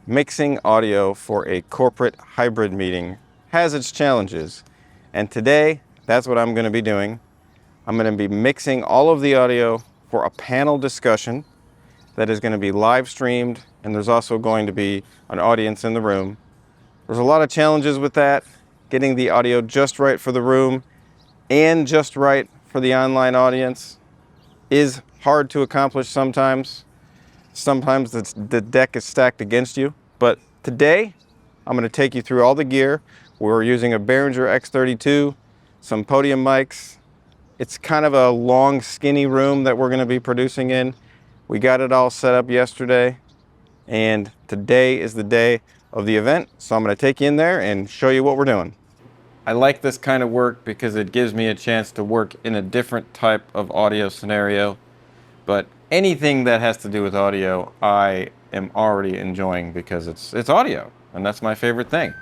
Mixing audio for a corporate hybrid meeting has its challenges, and today that's what I'm going to be doing. I'm going to be mixing all of the audio for a panel discussion that is going to be live streamed, and there's also going to be an audience in the room. There's a lot of challenges with that, getting the audio just right for the room and just right for the online audience is hard to accomplish sometimes. Sometimes the deck is stacked against you. But today, I'm going to take you through all the gear. We're using a Behringer X32, some Podium Mics. It's kind of a long, skinny room that we're going to be producing in. We got it all set up yesterday, and today is the day of the event. So I'm going to take you in there and show you what we're doing. I like this kind of work because it gives me a chance to work in a different type of audio scenario. But anything that has to do with audio, I am already enjoying because it's audio, and that's my favorite thing.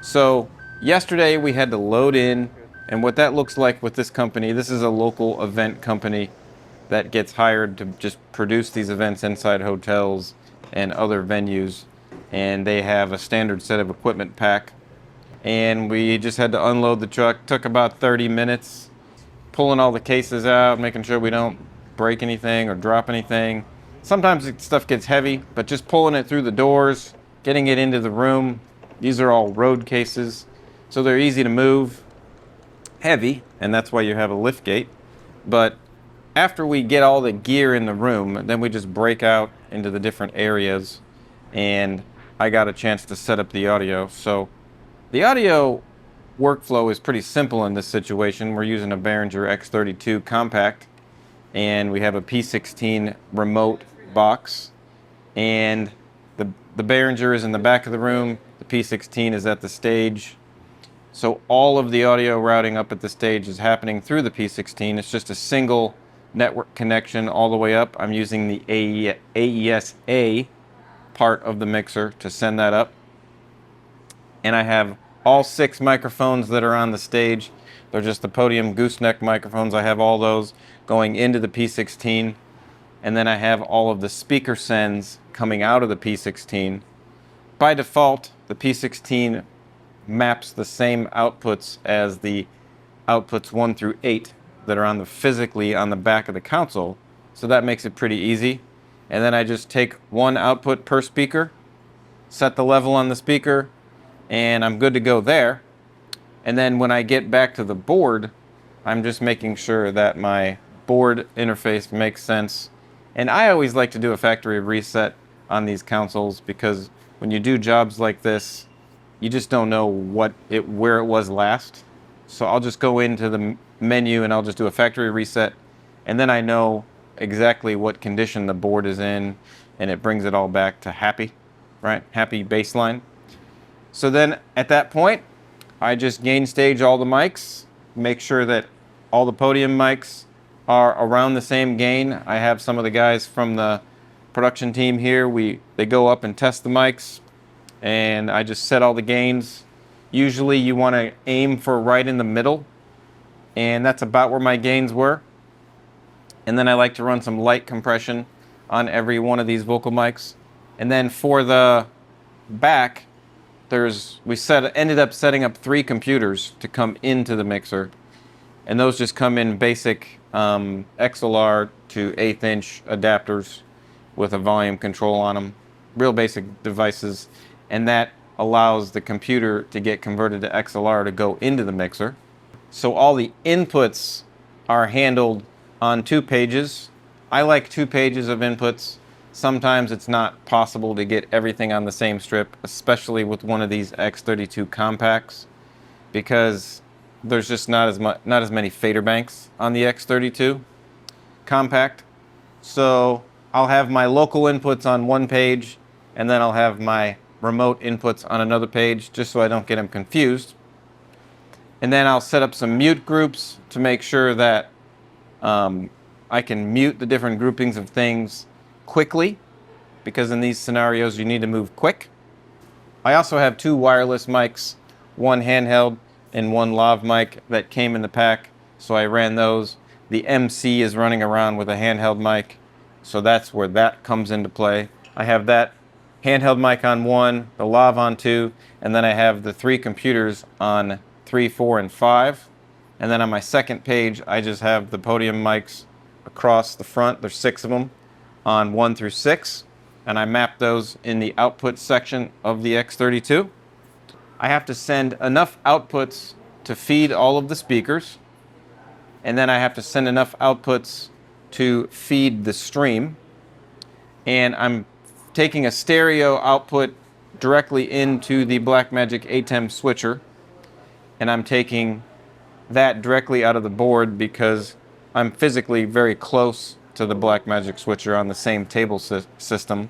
So yesterday we had to load in, and what that looks like with this company, this is a local event company that gets hired to just produce these events inside hotels and other venues, and they have a standard set of equipment pack. And we just had to unload the truck. Took about 30 minutes, pulling all the cases out, making sure we don't break anything or drop anything. Sometimes stuff gets heavy, but just pulling it through the doors, getting it into the room. These are all road cases, so they're easy to move. Heavy, and that's why you have a lift gate. But after we get all the gear in the room, then we just break out into the different areas, and I got a chance to set up the audio. So the audio workflow is pretty simple in this situation. We're using a Behringer X32 compact, and we have a P16 remote box, and the Behringer is in the back of the room. The P16 is at the stage. So all of the audio routing up at the stage is happening through the P16. It's just a single network connection all the way up. I'm using the AES-A part of the mixer to send that up. And I have all 6 microphones that are on the stage. They're just the Podium gooseneck microphones. I have all those going into the P16. And then I have all of the speaker sends coming out of the P16. By default, the P16 maps the same outputs as the outputs 1 through 8 that are physically on the back of the console. So that makes it pretty easy. And then I just take one output per speaker, set the level on the speaker, and I'm good to go there. And then when I get back to the board, I'm just making sure that my board interface makes sense. And I always like to do a factory reset on these consoles because when you do jobs like this, you just don't know where it was last. So I'll just go into the menu and I'll just do a factory reset, and then I know exactly what condition the board is in, and it brings it all back to happy, right? Happy baseline. So then at that point, I just gain stage all the mics, make sure that all the Podium mics are around the same gain. I have some of the guys from the production team here. They go up and test the mics, and I just set all the gains. Usually you want to aim for right in the middle, and that's about where my gains were. And then I like to run some light compression on every one of these vocal mics. And then for the back, we ended up setting up 3 computers to come into the mixer, and those just come in basic XLR to 1/8 inch adapters with a volume control on them, real basic devices, and that allows the computer to get converted to XLR to go into the mixer. So all the inputs are handled on 2 pages. I like 2 pages of inputs. Sometimes it's not possible to get everything on the same strip, especially with one of these X32 compacts, because there's just not as many fader banks on the X32 compact. So I'll have my local inputs on one page, and then I'll have my remote inputs on another page, just so I don't get them confused. And then I'll set up some mute groups to make sure that I can mute the different groupings of things quickly, because in these scenarios you need to move quick. I also have 2 wireless mics, one handheld and one lav mic that came in the pack, so I ran those. The MC is running around with a handheld mic, so that's where that comes into play. I have that handheld mic on 1, the lav on 2, and then I have the 3 computers on 3, 4, and 5. And then on my second page, I just have the Podium mics across the front. There's 6 of them on 1 through 6. And I map those in the output section of the X32. I have to send enough outputs to feed all of the speakers. And then I have to send enough outputs to feed the stream. And I'm taking a stereo output directly into the Blackmagic ATEM switcher. And I'm taking that directly out of the board because I'm physically very close to the Blackmagic switcher on the same table system.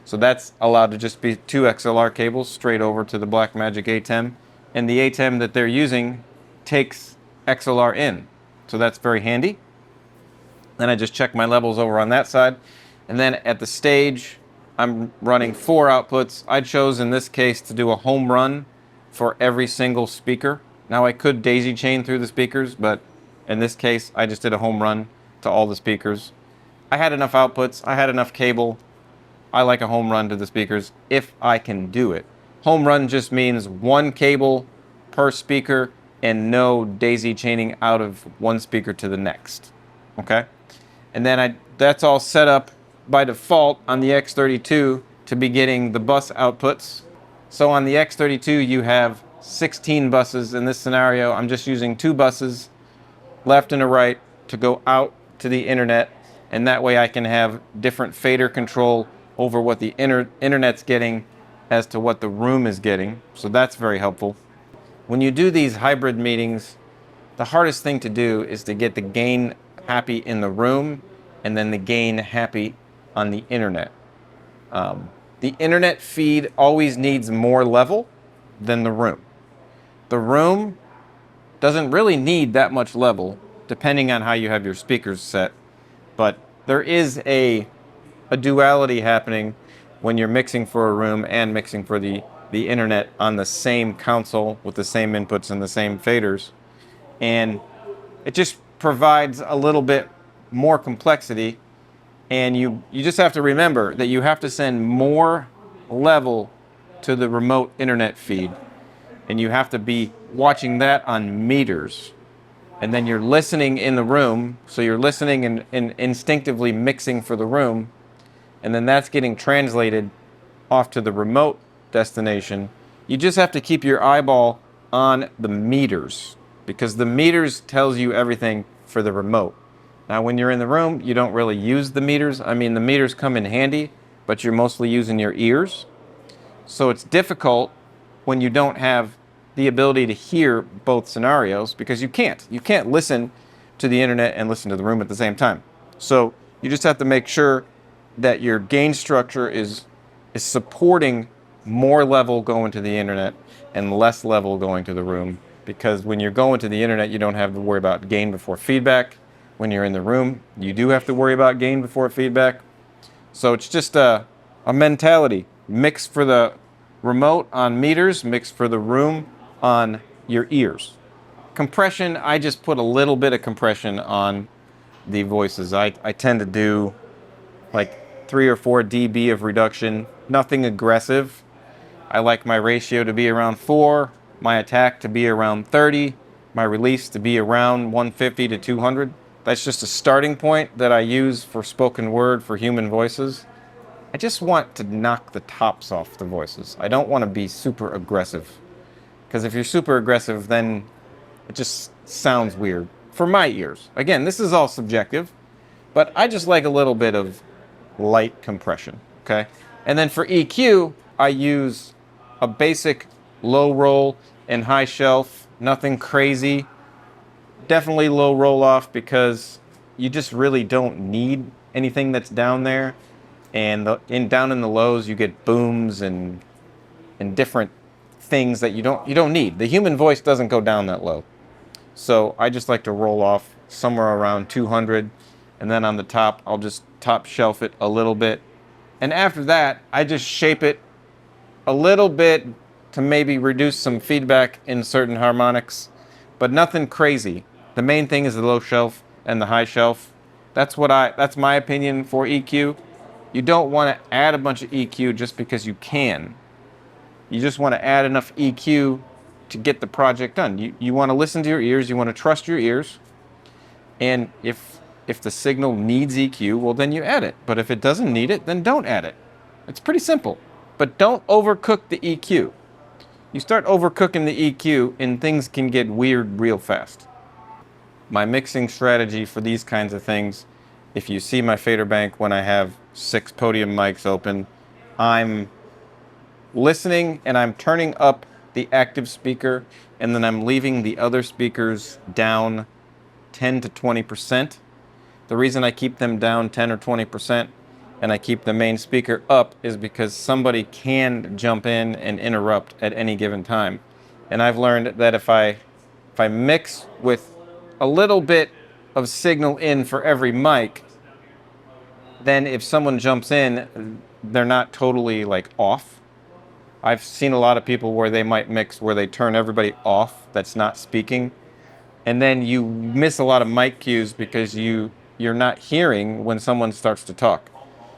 So that's allowed to just be 2 XLR cables straight over to the Blackmagic ATEM. And the ATEM that they're using takes XLR in. So that's very handy. Then I just check my levels over on that side. And then at the stage, I'm running 4 outputs. I chose in this case to do a home run for every single speaker. Now I could daisy chain through the speakers, but in this case, I just did a home run to all the speakers. I had enough outputs, I had enough cable. I like a home run to the speakers if I can do it. Home run just means 1 cable per speaker and no daisy chaining out of one speaker to the next. Okay? And then that's all set up by default on the X32 to be getting the bus outputs. So on the X32 you have 16 buses. In this scenario, I'm just using 2 buses, left and a right, to go out to the internet, and that way I can have different fader control over what the internet's getting as to what the room is getting. So that's very helpful. When you do these hybrid meetings, the hardest thing to do is to get the gain happy in the room and then the gain happy on the internet. The internet feed always needs more level than the room. The room doesn't really need that much level, depending on how you have your speakers set, but there is a duality happening when you're mixing for a room and mixing for the internet on the same console with the same inputs and the same faders. And it just provides a little bit more complexity, and you just have to remember that you have to send more level to the remote internet feed, and you have to be watching that on meters. And then you're listening in the room, so you're listening and instinctively mixing for the room, and then that's getting translated off to the remote destination. You just have to keep your eyeball on the meters, because the meters tells you everything for the remote. Now when you're in the room, you don't really use the meters. I mean, the meters come in handy, but you're mostly using your ears. So it's difficult when you don't have the ability to hear both scenarios, because you can't listen to the internet and listen to the room at the same time. So you just have to make sure that your gain structure is supporting more level going to the internet and less level going to the room, because when you're going to the internet, you don't have to worry about gain before feedback. When you're in the room, you do have to worry about gain before feedback. So it's just a mentality. Mix for the remote on meters, mix for the room on your ears. Compression, I just put a little bit of compression on the voices. I tend to do like 3 or 4 dB of reduction, nothing aggressive. I like my ratio to be around 4, my attack to be around 30, my release to be around 150 to 200. That's just a starting point that I use for spoken word for human voices. I just want to knock the tops off the voices. I don't want to be super aggressive, because if you're super aggressive, then it just sounds weird for my ears. Again, this is all subjective, but I just like a little bit of light compression, okay? And then for EQ, I use a basic low roll and high shelf, nothing crazy. Definitely low roll off, because you just really don't need anything that's down there. And down in the lows, you get booms and different things that you don't need. The human voice doesn't go down that low. So I just like to roll off somewhere around 200, and then on the top, I'll just top shelf it a little bit. And after that, I just shape it a little bit to maybe reduce some feedback in certain harmonics, but nothing crazy. The main thing is the low shelf and the high shelf. That's my opinion for EQ. You don't want to add a bunch of EQ just because you can. You just want to add enough EQ to get the project done. You want to listen to your ears, you want to trust your ears, and if the signal needs EQ, well then you add it. But if it doesn't need it, then don't add it. It's pretty simple. But don't overcook the EQ. You start overcooking the EQ and things can get weird real fast. My mixing strategy for these kinds of things, if you see my fader bank when I have 6 Podium mics open, I'm listening and I'm turning up the active speaker and then I'm leaving the other speakers down 10 to 20%. The reason I keep them down 10 or 20% and I keep the main speaker up is because somebody can jump in and interrupt at any given time. And I've learned that if I mix with a little bit of signal in for every mic, then if someone jumps in, they're not totally like off. I've seen a lot of people where they might mix where they turn everybody off that's not speaking, and then you miss a lot of mic cues because you're not hearing when someone starts to talk.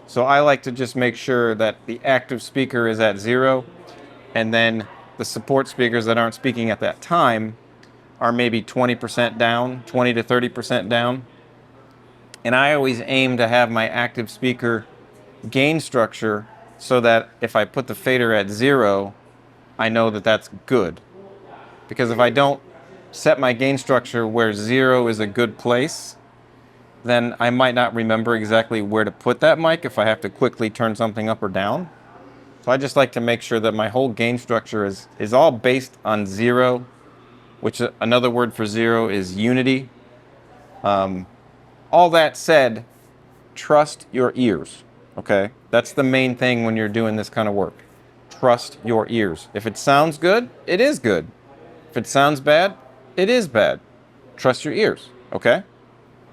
So I like to just make sure that the active speaker is at 0, and then the support speakers that aren't speaking at that time are maybe 20% down, 20 to 30% down. And I always aim to have my active speaker gain structure so that if I put the fader at 0, I know that that's good. Because if I don't set my gain structure where 0 is a good place, then I might not remember exactly where to put that mic if I have to quickly turn something up or down. So I just like to make sure that my whole gain structure is all based on 0, which another word for 0 is unity. All that said, trust your ears, okay? That's the main thing when you're doing this kind of work. Trust your ears. If it sounds good, it is good. If it sounds bad, it is bad. Trust your ears, okay?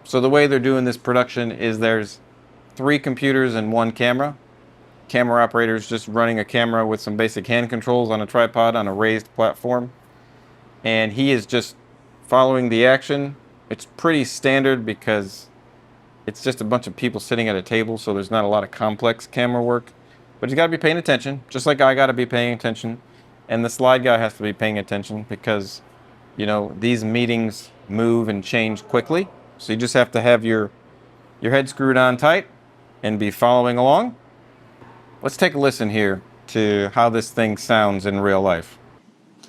So the way they're doing this production is there's 3 computers and 1 camera. Camera operator's just running a camera with some basic hand controls on a tripod on a raised platform. And he is just following the action. It's pretty standard because it's just a bunch of people sitting at a table, so there's not a lot of complex camera work. But you gotta be paying attention, just like I gotta be paying attention. And the slide guy has to be paying attention because, you know, these meetings move and change quickly. So you just have to have your head screwed on tight and be following along. Let's take a listen here to how this thing sounds in real life.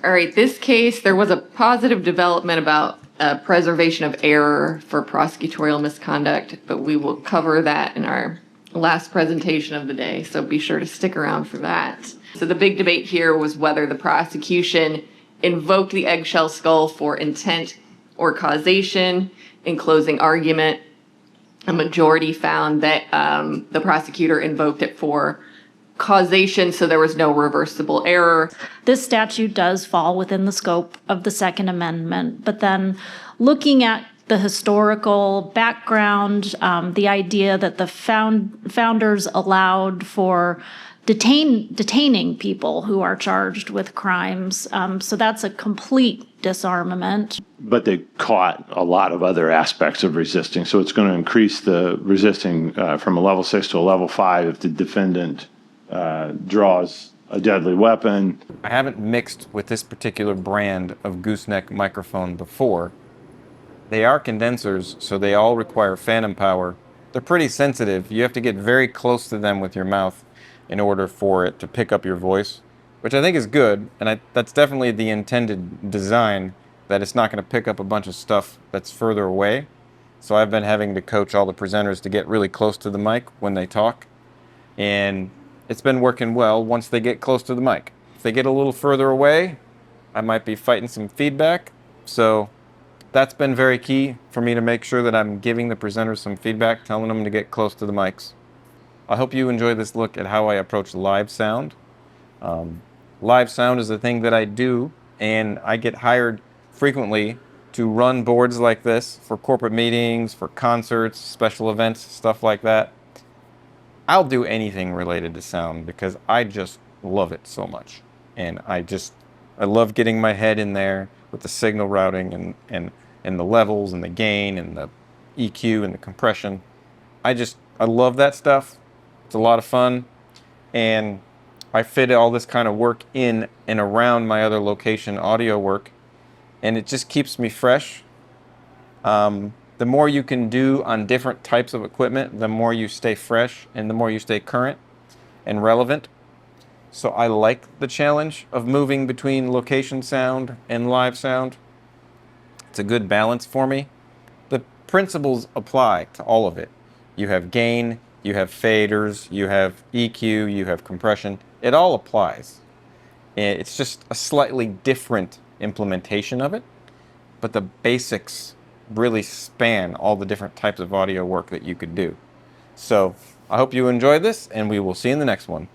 All right, this case, there was a positive development about preservation of error for prosecutorial misconduct, but we will cover that in our last presentation of the day, so be sure to stick around for that. So the big debate here was whether the prosecution invoked the eggshell skull for intent or causation. In closing argument, a majority found that the prosecutor invoked it for causation, so there was no reversible error. This statute does fall within the scope of the Second Amendment, but then looking at the historical background, the idea that the founders allowed for detaining people who are charged with crimes. So that's a complete disarmament. But they caught a lot of other aspects of resisting. So it's going to increase the resisting from a level 6 to a level 5 if the defendant draws a deadly weapon. I haven't mixed with this particular brand of gooseneck microphone before. They are condensers, so they all require phantom power. They're pretty sensitive. You have to get very close to them with your mouth in order for it to pick up your voice, which I think is good, and that's definitely the intended design, that it's not going to pick up a bunch of stuff that's further away. So I've been having to coach all the presenters to get really close to the mic when they talk, and it's been working well once they get close to the mic. If they get a little further away, I might be fighting some feedback. So that's been very key for me to make sure that I'm giving the presenters some feedback, telling them to get close to the mics. I hope you enjoy this look at how I approach live sound. Live sound is a thing that I do, and I get hired frequently to run boards like this for corporate meetings, for concerts, special events, stuff like that. I'll do anything related to sound because I just love it so much. And I love getting my head in there with the signal routing and the levels and the gain and the EQ and the compression. I love that stuff. It's a lot of fun, and I fit all this kind of work in and around my other location audio work, and it just keeps me fresh. The more you can do on different types of equipment, the more you stay fresh and the more you stay current and relevant. So I like the challenge of moving between location sound and live sound. It's a good balance for me. The principles apply to all of it. You have gain, you have faders, you have EQ, you have compression. It all applies. It's just a slightly different implementation of it, but the basics really span all the different types of audio work that you could do. So I hope you enjoyed this, and we will see you in the next one.